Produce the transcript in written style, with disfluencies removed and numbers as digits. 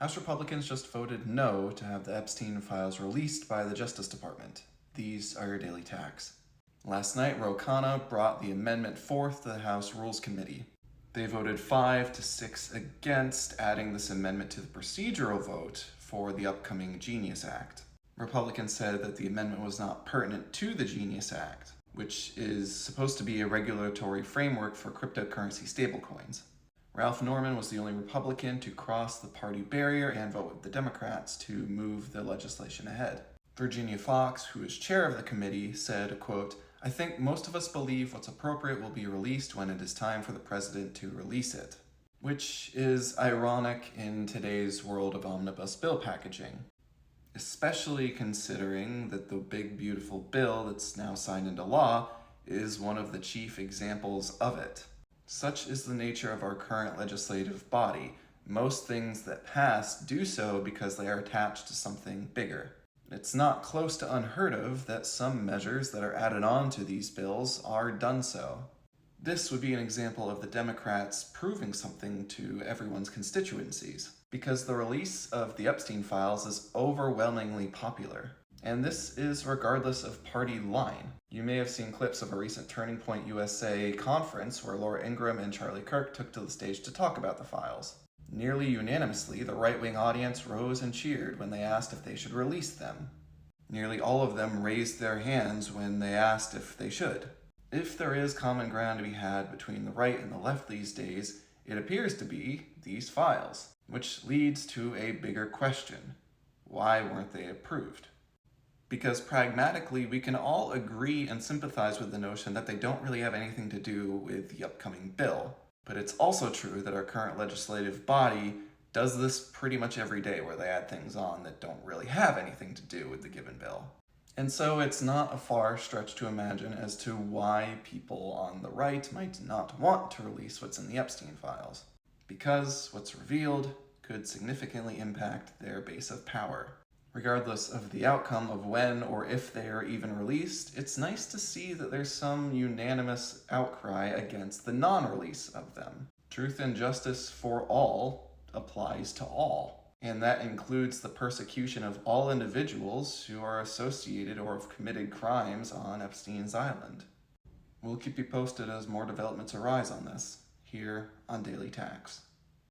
House Republicans just voted no to have the Epstein files released by the Justice Department. These are your daily tacks. Last night, Ro Khanna brought the amendment forth to the House Rules Committee. They voted 5 to 6 against adding this amendment to the procedural vote for the upcoming Genius Act. Republicans said that the amendment was not pertinent to the Genius Act, which is supposed to be a regulatory framework for cryptocurrency stablecoins. Ralph Norman was the only Republican to cross the party barrier and vote with the Democrats to move the legislation ahead. Virginia Fox, who is chair of the committee, said, quote, "I think most of us believe what's appropriate will be released when it is time for the president to release it." Which is ironic in today's world of omnibus bill packaging, especially considering that the big beautiful bill that's now signed into law is one of the chief examples of it. Such is the nature of our current legislative body. Most things that pass do so because they are attached to something bigger. It's not close to unheard of that some measures that are added on to these bills are done so. This would be an example of the Democrats proving something to everyone's constituencies, because the release of the Epstein files is overwhelmingly popular. And this is regardless of party line. You may have seen clips of a recent Turning Point USA conference where Laura Ingraham and Charlie Kirk took to the stage to talk about the files. Nearly unanimously, the right-wing audience rose and cheered when they asked if they should release them. Nearly all of them raised their hands when they asked if they should. If there is common ground to be had between the right and the left these days, it appears to be these files, which leads to a bigger question. Why weren't they approved? Because pragmatically, we can all agree and sympathize with the notion that they don't really have anything to do with the upcoming bill. But it's also true that our current legislative body does this pretty much every day, where they add things on that don't really have anything to do with the given bill. And so it's not a far stretch to imagine as to why people on the right might not want to release what's in the Epstein files. Because what's revealed could significantly impact their base of power. Regardless of the outcome of when or if they are even released, it's nice to see that there's some unanimous outcry against the non-release of them. Truth and justice for all applies to all, and that includes the persecution of all individuals who are associated or have committed crimes on Epstein's Island. We'll keep you posted as more developments arise on this, here on Daily Tax.